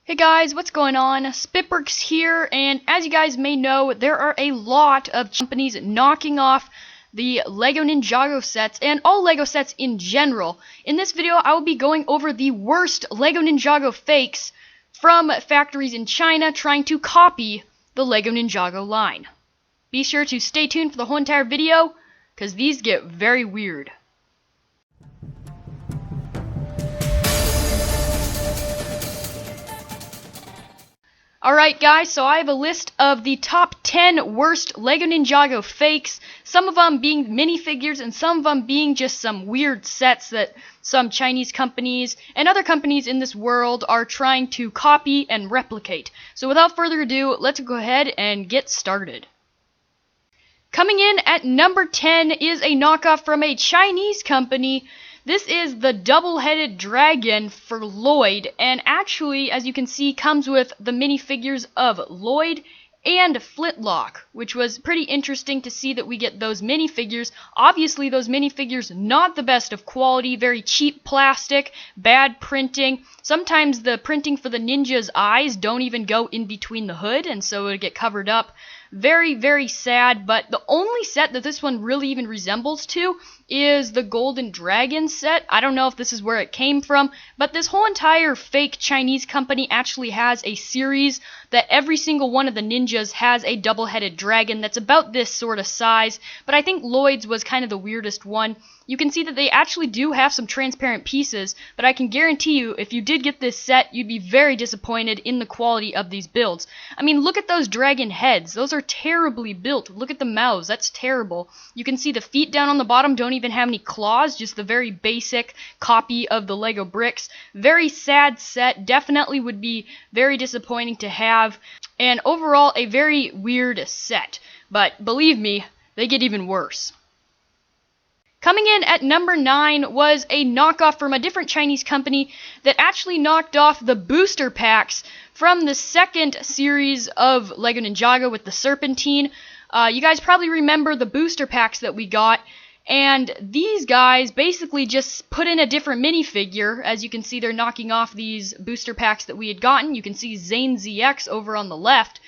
Hey guys, what's going on? SpitBrix here, and as you guys may know, there are a lot of companies knocking off the LEGO Ninjago sets and all LEGO sets in general. In this video, I will be going over the worst LEGO Ninjago fakes from factories in China trying to copy the LEGO Ninjago line. Be sure to stay tuned for the whole entire video, because these get very weird. Alright guys, so I have a list of the top 10 worst LEGO Ninjago fakes, some of them being minifigures and some of them being just some weird sets that some Chinese companies and other companies in this world are trying to copy and replicate. So without further ado, let's go ahead and get started. Coming in at number 10 is a knockoff from a Chinese company. This is the double-headed dragon for Lloyd, and actually, as you can see, comes with the minifigures of Lloyd and Flintlock, which was pretty interesting to see that we get those minifigures. Obviously, those minifigures not the best of quality, very cheap plastic, bad printing. Sometimes the printing for the ninja's eyes don't even go in between the hood, and so it would get covered up. Very, very sad, but the only set that this one really even resembles to is the Golden Dragon set. I don't know if this is where it came from, but this whole entire fake Chinese company actually has a series that every single one of the ninjas has a double-headed dragon that's about this sort of size, but I think Lloyd's was kind of the weirdest one. You can see that they actually do have some transparent pieces, but I can guarantee you, if you did get this set, you'd be very disappointed in the quality of these builds. I mean, look at those dragon heads. Those are terribly built. Look at the mouths. That's terrible. You can see the feet down on the bottom don't even have any claws, just the very basic copy of the Lego bricks. Very sad set. Definitely would be very disappointing to have, and overall a very weird set. But believe me, they get even worse. Coming in at number 9 was a knockoff from a different Chinese company that actually knocked off the booster packs from the second series of LEGO Ninjago with the Serpentine. You guys probably remember the booster packs that we got, and these guys basically just put in a different minifigure. As you can see, they're knocking off these booster packs that we had gotten. You can see Zane ZX over on the left.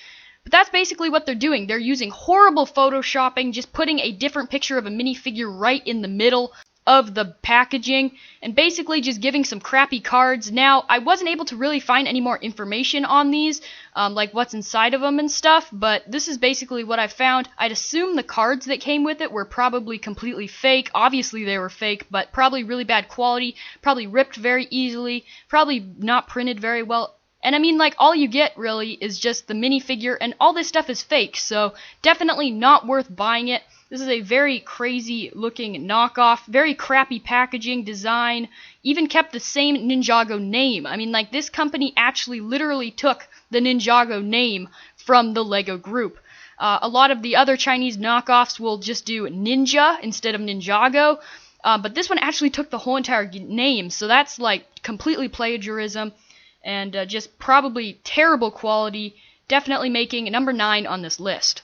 But that's basically what they're doing. They're using horrible photoshopping, just putting a different picture of a minifigure right in the middle of the packaging, and basically just giving some crappy cards. Now, I wasn't able to really find any more information on these, like what's inside of them and stuff, but this is basically what I found. I'd assume the cards that came with it were probably completely fake. Obviously they were fake, but probably really bad quality, probably ripped very easily, probably not printed very well. And I mean, like, all you get, really, is just the minifigure, and all this stuff is fake, so definitely not worth buying it. This is a very crazy-looking knockoff, very crappy packaging, design, even kept the same Ninjago name. I mean, like, this company actually literally took the Ninjago name from the LEGO group. A lot of the other Chinese knockoffs will just do Ninja instead of Ninjago, but this one actually took the whole entire name, so that's, like, completely plagiarism. And just probably terrible quality, definitely making number 9 on this list.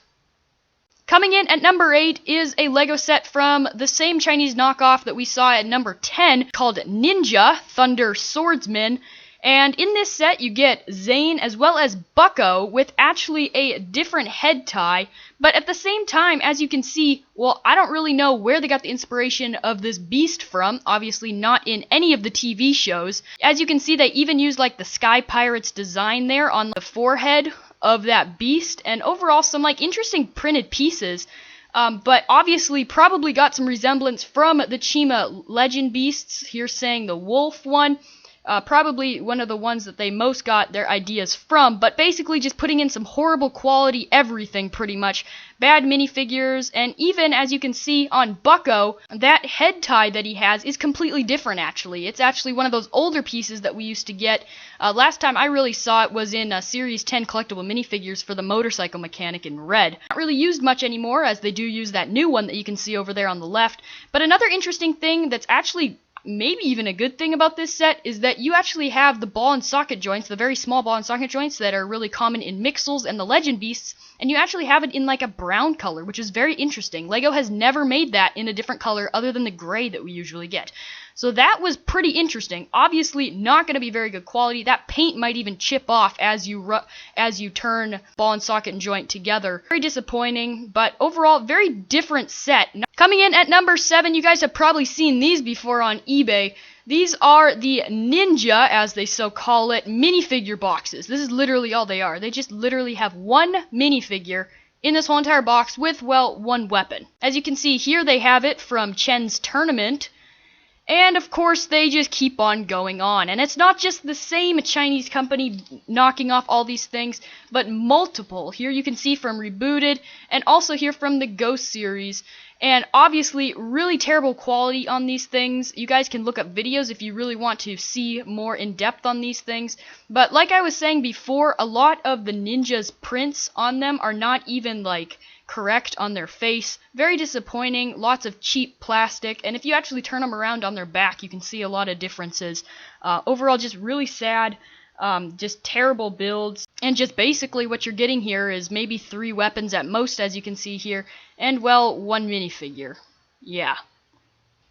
Coming in at number 8 is a LEGO set from the same Chinese knockoff that we saw at number 10 called Ninja Thunder Swordsman. And in this set you get Zane as well as Bucko with actually a different head tie. But at the same time, as you can see, well, I don't really know where they got the inspiration of this beast from. Obviously not in any of the TV shows. As you can see, they even used like the Sky Pirates design there on the forehead of that beast. And overall some like interesting printed pieces. But obviously probably got some resemblance from the Chima Legend beasts. Here saying the wolf one. Probably one of the ones that they most got their ideas from, but basically just putting in some horrible quality everything pretty much. Bad minifigures, and even as you can see on Bucko, that head tie that he has is completely different actually. It's actually one of those older pieces that we used to get. Last time I really saw it was in Series 10 collectible minifigures for the motorcycle mechanic in red. Not really used much anymore, as they do use that new one that you can see over there on the left. But another interesting thing that's actually maybe even a good thing about this set is that you actually have the ball and socket joints, the very small ball and socket joints that are really common in Mixels and the Legend Beasts, and you actually have it in like a brown color, which is very interesting. LEGO has never made that in a different color other than the gray that we usually get. So that was pretty interesting. Obviously not going to be very good quality. That paint might even chip off as you turn ball and socket and joint together. Very disappointing, but overall very different set. Coming in at number 7, you guys have probably seen these before on eBay. These are the Ninja, as they so call it, minifigure boxes. This is literally all they are. They just literally have one minifigure in this whole entire box with, well, one weapon. As you can see here, they have it from Chen's tournament. And of course, they just keep on going on. And it's not just the same Chinese company knocking off all these things, but multiple. Here you can see from Rebooted, and also here from the Ghost series. And obviously, really terrible quality on these things. You guys can look up videos if you really want to see more in depth on these things. But like I was saying before, a lot of the Ninja's prints on them are not even like correct on their face. Very disappointing, lots of cheap plastic, and if you actually turn them around on their back, you can see a lot of differences. Overall, just really sad, just terrible builds, and just basically what you're getting here is maybe 3 weapons at most, as you can see here, and well, 1 minifigure. Yeah.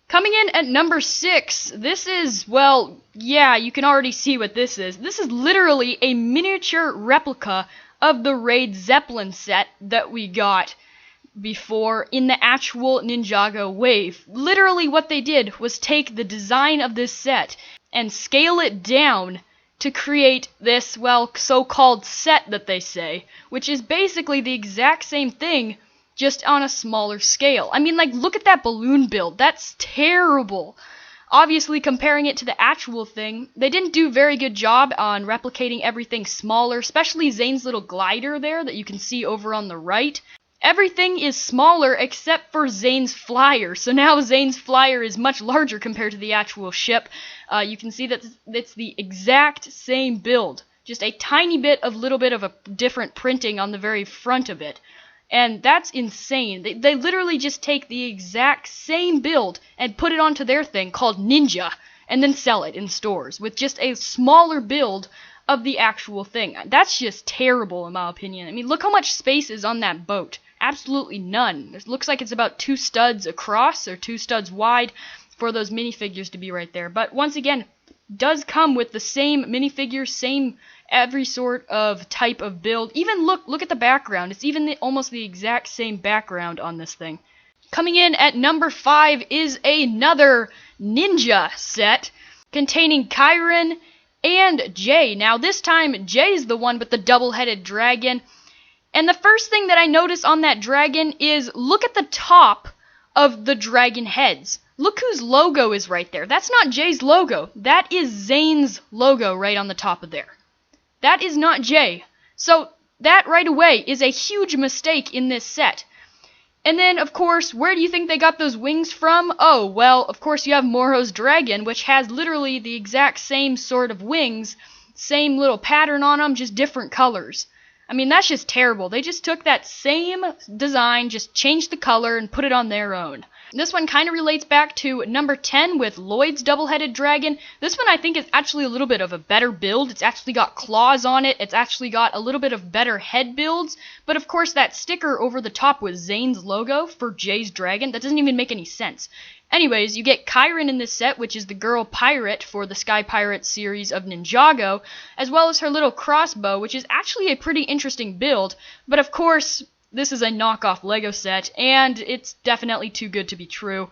Coming in at number 6, this is, well, yeah, you can already see what this is. This is literally a miniature replica of the Raid Zeppelin set that we got before in the actual Ninjago wave. Literally what they did was take the design of this set and scale it down to create this, well, so-called set that they say, which is basically the exact same thing, just on a smaller scale. I mean, like, look at that balloon build. That's terrible. Obviously, comparing it to the actual thing, they didn't do a very good job on replicating everything smaller, especially Zane's little glider there that you can see over on the right. Everything is smaller except for Zane's flyer, so now Zane's flyer is much larger compared to the actual ship. You can see that it's the exact same build, just a tiny little bit of a different printing on the very front of it. And that's insane. They literally just take the exact same build and put it onto their thing called Ninja and then sell it in stores with just a smaller build of the actual thing. That's just terrible in my opinion. I mean, look how much space is on that boat. Absolutely none. It looks like it's about 2 studs across or 2 studs wide for those minifigures to be right there. But once again, does come with the same minifigures, same every sort of type of build. Even look at the background. It's even almost the exact same background on this thing. Coming in at number 5 is another Ninja set containing Kyron and Jay. Now this time Jay's the one with the double-headed dragon. And the first thing that I notice on that dragon is look at the top of the dragon heads. Look whose logo is right there. That's not Jay's logo. That is Zane's logo right on the top of there. That is not Jay. So that right away is a huge mistake in this set. And then, of course, where do you think they got those wings from? Oh, well, of course you have Moro's dragon, which has literally the exact same sort of wings, same little pattern on them, just different colors. I mean, that's just terrible. They just took that same design, just changed the color, and put it on their own. This one kind of relates back to number 10 with Lloyd's double-headed dragon. This one I think is actually a little bit of a better build. It's actually got claws on it. It's actually got a little bit of better head builds. But of course that sticker over the top with Zane's logo for Jay's dragon, that doesn't even make any sense. Anyways, you get Kyron in this set, which is the girl pirate for the Sky Pirate series of Ninjago, as well as her little crossbow, which is actually a pretty interesting build. But of course, this is a knockoff Lego set, and it's definitely too good to be true.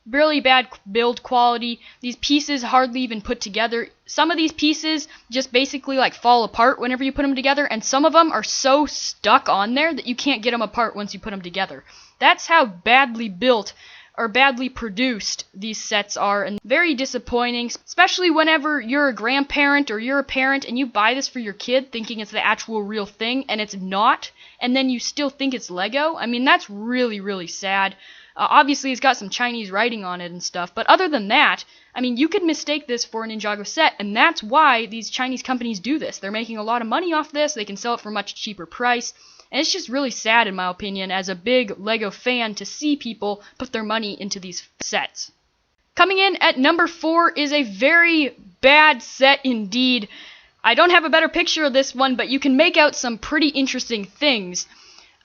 Really bad build quality. These pieces hardly even put together. Some of these pieces just basically like fall apart whenever you put them together, and some of them are so stuck on there that you can't get them apart once you put them together. That's how badly built or badly produced these sets are, and very disappointing, especially whenever you're a grandparent or you're a parent and you buy this for your kid thinking it's the actual real thing and it's not, and then you still think it's Lego. I mean, that's really, really sad. Obviously, it's got some Chinese writing on it and stuff, but other than that, I mean, you could mistake this for a Ninjago set, and that's why these Chinese companies do this. They're making a lot of money off this, they can sell it for a much cheaper price, and it's just really sad, in my opinion, as a big Lego fan, to see people put their money into these sets. Coming in at number 4 is a very bad set indeed. I don't have a better picture of this one, but you can make out some pretty interesting things.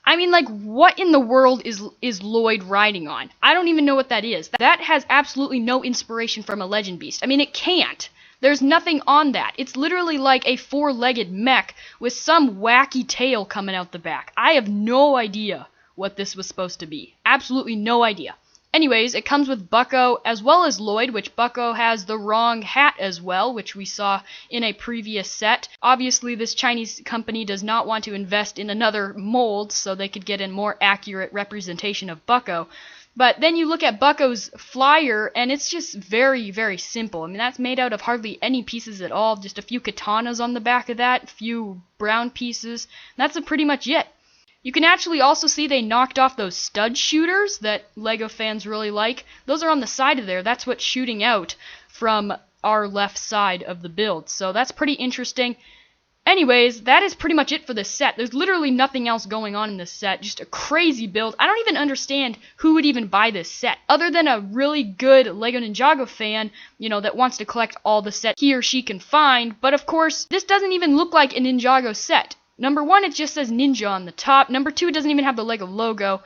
I mean, like, what in the world is Lloyd riding on? I don't even know what that is. That has absolutely no inspiration from a Legend Beast. I mean, it can't. There's nothing on that. It's literally like a four-legged mech with some wacky tail coming out the back. I have no idea what this was supposed to be. Absolutely no idea. Anyways, it comes with Bucko as well as Lloyd, which Bucko has the wrong hat as well, which we saw in a previous set. Obviously, this Chinese company does not want to invest in another mold so they could get a more accurate representation of Bucko. But then you look at Bucko's flyer, and it's just very, very simple. I mean, that's made out of hardly any pieces at all. Just a few katanas on the back of that, a few brown pieces. That's pretty much it. You can actually also see they knocked off those stud shooters that LEGO fans really like. Those are on the side of there. That's what's shooting out from our left side of the build. So that's pretty interesting. Anyways, that is pretty much it for this set. There's literally nothing else going on in this set. Just a crazy build. I don't even understand who would even buy this set, other than a really good LEGO Ninjago fan, you know, that wants to collect all the sets he or she can find. But of course, this doesn't even look like a Ninjago set. Number one, it just says Ninja on the top. Number two, it doesn't even have the LEGO logo.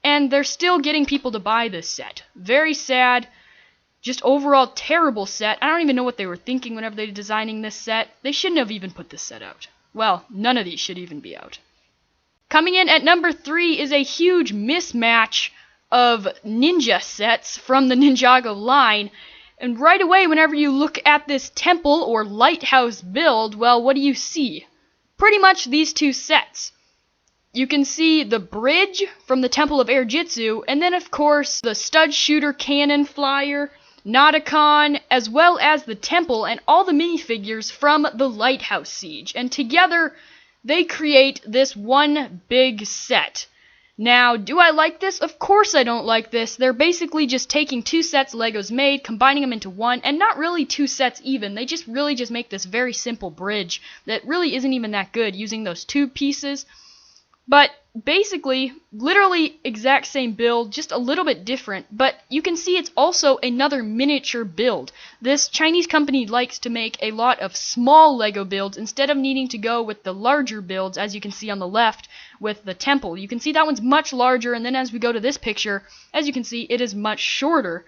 And they're still getting people to buy this set. Very sad. Just overall terrible set. I don't even know what they were thinking whenever they were designing this set. They shouldn't have even put this set out. Well, none of these should even be out. Coming in at number 3 is a huge mismatch of ninja sets from the Ninjago line. And right away, whenever you look at this temple or lighthouse build, well, what do you see? Pretty much these two sets. You can see the bridge from the Temple of Air Jitsu, and then of course the stud shooter cannon flyer, Nauticon, as well as the temple and all the minifigures from the Lighthouse Siege. And together, they create this one big set. Now, do I like this? Of course I don't like this. They're basically just taking two sets LEGO's made, combining them into one, and not really two sets even. They just really just make this very simple bridge that really isn't even that good, using those two pieces. But basically, literally exact same build, just a little bit different, but you can see it's also another miniature build. This Chinese company likes to make a lot of small LEGO builds instead of needing to go with the larger builds, as you can see on the left with the temple. You can see that one's much larger, and then as we go to this picture, as you can see, it is much shorter.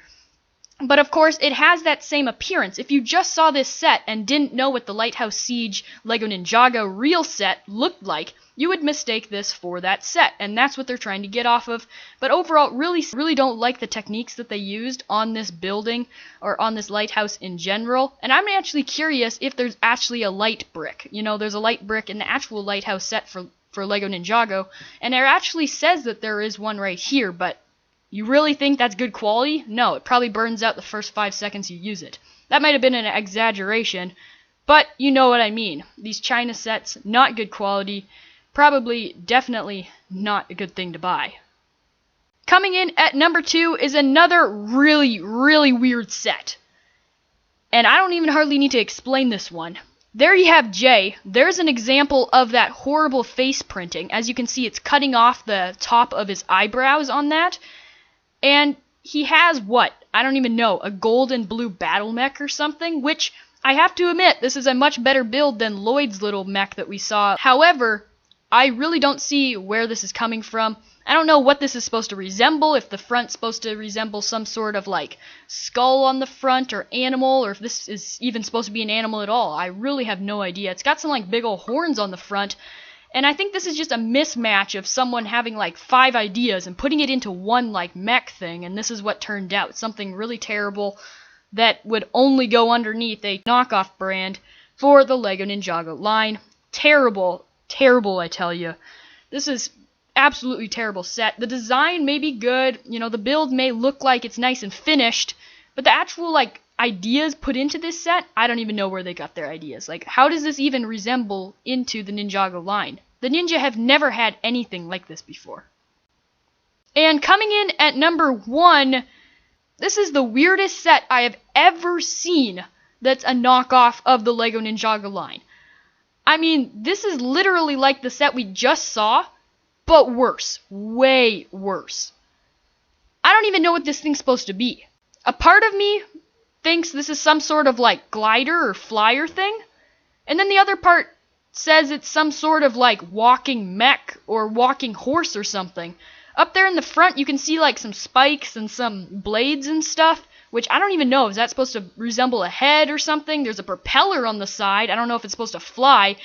But of course, it has that same appearance. If you just saw this set and didn't know what the Lighthouse Siege LEGO Ninjago real set looked like, you would mistake this for that set, and that's what they're trying to get off of. But overall, really don't like the techniques that they used on this building, or on this lighthouse in general. And I'm actually curious if there's actually a light brick. You know, there's a light brick in the actual lighthouse set for LEGO Ninjago, and it actually says that there is one right here, but you really think that's good quality? No, it probably burns out the first 5 seconds you use it. That might have been an exaggeration, but you know what I mean. These China sets, not good quality. Probably, definitely not a good thing to buy. Coming in at number 2 is another really weird set. And I don't even hardly need to explain this one. There you have Jay. There's an example of that horrible face printing. As you can see, it's cutting off the top of his eyebrows on that. And he has what? I don't even know. A gold and blue battle mech or something? Which, I have to admit, this is a much better build than Lloyd's little mech that we saw. However, I really don't see where this is coming from. I don't know what this is supposed to resemble, if the front's supposed to resemble some sort of like skull on the front or animal, or if this is even supposed to be an animal at all. I really have no idea. It's got some like big old horns on the front, and I think this is just a mismatch of someone having like 5 ideas and putting it into one like mech thing, and this is what turned out. Something really terrible that would only go underneath a knockoff brand for the LEGO Ninjago line. Terrible. Terrible, I tell you. This is absolutely terrible set. The design may be good, you know, the build may look like it's nice and finished, but the actual, like, ideas put into this set, I don't even know where they got their ideas. Like, how does this even resemble into the Ninjago line? The Ninja have never had anything like this before. And coming in at number 1, this is the weirdest set I have ever seen that's a knockoff of the LEGO Ninjago line. I mean, this is literally like the set we just saw, but worse. Way worse. I don't even know what this thing's supposed to be. A part of me thinks this is some sort of like glider or flyer thing, and then the other part says it's some sort of like walking mech or walking horse or something. Up there in the front you can see like some spikes and some blades and stuff, which I don't even know. Is that supposed to resemble a head or something? There's a propeller on the side. I don't know if it's supposed to fly.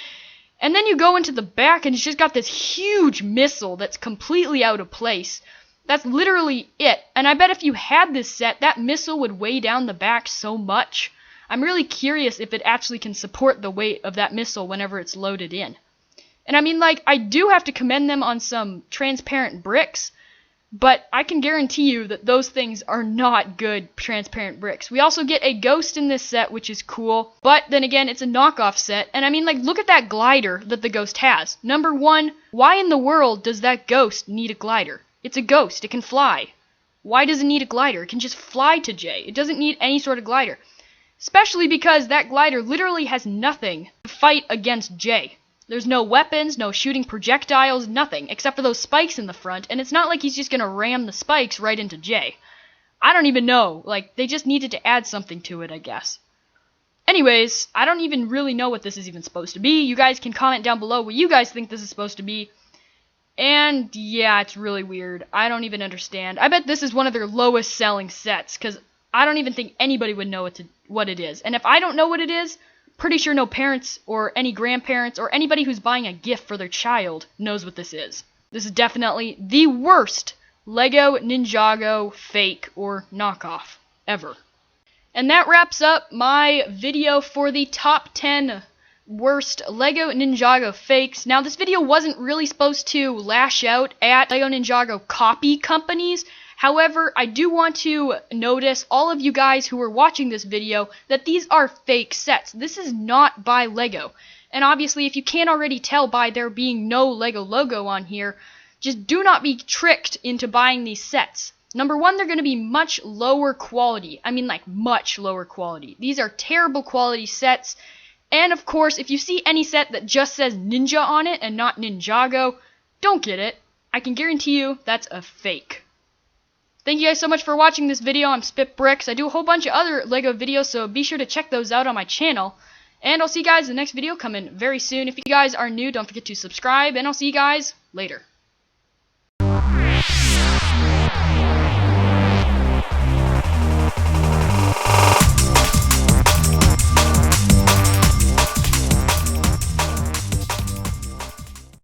And then you go into the back and it's just got this huge missile that's completely out of place. That's literally it. And I bet if you had this set, that missile would weigh down the back so much. I'm really curious if it actually can support the weight of that missile whenever it's loaded in. And I mean, like, I do have to commend them on some transparent bricks, but I can guarantee you that those things are not good transparent bricks. We also get a ghost in this set, which is cool, but then again, it's a knockoff set. And I mean, like, look at that glider that the ghost has. Number one, why in the world does that ghost need a glider? It's a ghost. It can fly. Why does it need a glider? It can just fly to J. It doesn't need any sort of glider. Especially because that glider literally has nothing to fight against J. There's no weapons, no shooting projectiles, nothing, except for those spikes in the front, and it's not like he's just gonna ram the spikes right into J. I don't even know, like, they just needed to add something to it, I guess. Anyways, I don't even really know what this is even supposed to be. You guys can comment down below what you guys think this is supposed to be. And, yeah, it's really weird. I don't even understand. I bet this is one of their lowest selling sets, because I don't even think anybody would know what it is. And if I don't know what it is, pretty sure no parents or any grandparents or anybody who's buying a gift for their child knows what this is. This is definitely the worst Lego Ninjago fake or knockoff ever. And that wraps up my video for the top 10 worst Lego Ninjago fakes. Now, this video wasn't really supposed to lash out at Lego Ninjago copy companies. However, I do want to notice all of you guys who are watching this video that these are fake sets. This is not by Lego. And obviously, if you can't already tell by there being no Lego logo on here, just do not be tricked into buying these sets. Number one, they're going to be much lower quality. I mean, like, much lower quality. These are terrible quality sets. And of course, if you see any set that just says Ninja on it and not Ninjago, don't get it. I can guarantee you that's a fake. Thank you guys so much for watching this video. I'm SpitBrix. I do a whole bunch of other Lego videos, so be sure to check those out on my channel. And I'll see you guys in the next video coming very soon. If you guys are new, don't forget to subscribe, and I'll see you guys later.